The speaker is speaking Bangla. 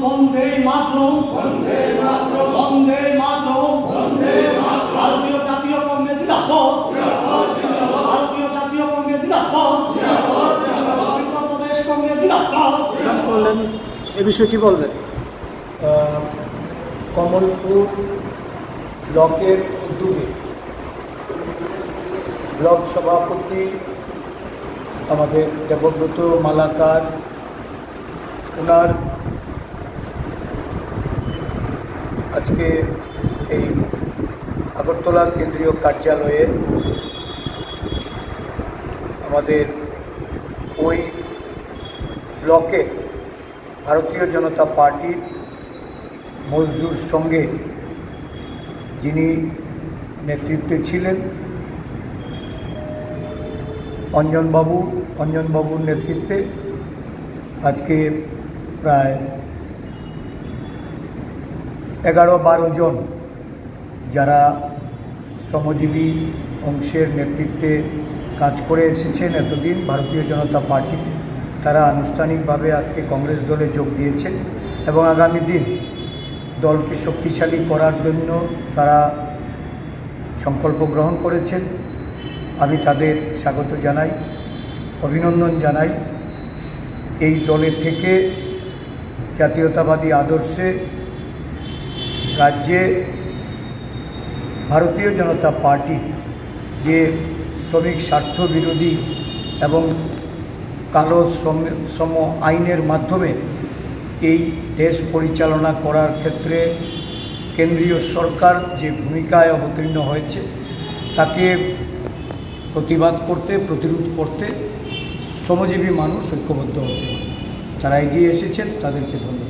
বন্দে মাতরম, বন্দে মাতরম, বন্দে মাতরম, বন্দে মাতরম। ভারতীয় জাতীয় কংগ্রেস জিন্দাবাদ, ভারতীয় জাতীয় কংগ্রেস জিন্দাবাদ, উত্তরপ্রদেশ কংগ্রেস জিন্দাবাদ। করলেন এ বিষয়ে কি বলবেন? কমলপুর ব্লকের উদ্যোগে ব্লক সভাপতি আমাদের দেবব্রত মালাকার ওনার আজকে এই আগরতলা কেন্দ্রীয় কার্যালয়ে আমাদের ওই ব্লকে ভারতীয় জনতা পার্টির মজদুর সঙ্গে যিনি নেতৃত্বে ছিলেন অঞ্জনবাবুর নেতৃত্বে আজকে প্রায় 11-12 জন যারা শ্রমজীবী অংশের নেতৃত্বে কাজ করে এসেছেন এতদিন ভারতীয় জনতা পার্টিতে, তারা আনুষ্ঠানিকভাবে আজকে কংগ্রেস দলে যোগ দিয়েছেন এবং আগামী দিন দলকে শক্তিশালী করার জন্য তারা সংকল্প গ্রহণ করেছেন। আমি তাদের স্বাগত জানাই, অভিনন্দন জানাই। এই দলে থেকে জাতীয়তাবাদী আদর্শে রাজ্যে ভারতীয় জনতা পার্টি যে শ্রমিক স্বার্থ বিরোধী এবং কালো শ্রম আইনের মাধ্যমে এই দেশ পরিচালনা করার ক্ষেত্রে কেন্দ্রীয় সরকার যে ভূমিকায় অবতীর্ণ হয়েছে তাকে প্রতিবাদ করতে, প্রতিরোধ করতে শ্রমজীবী মানুষ ঐক্যবদ্ধ হতে, যারা এগিয়ে এসেছেন তাদেরকে ধন্যবাদ।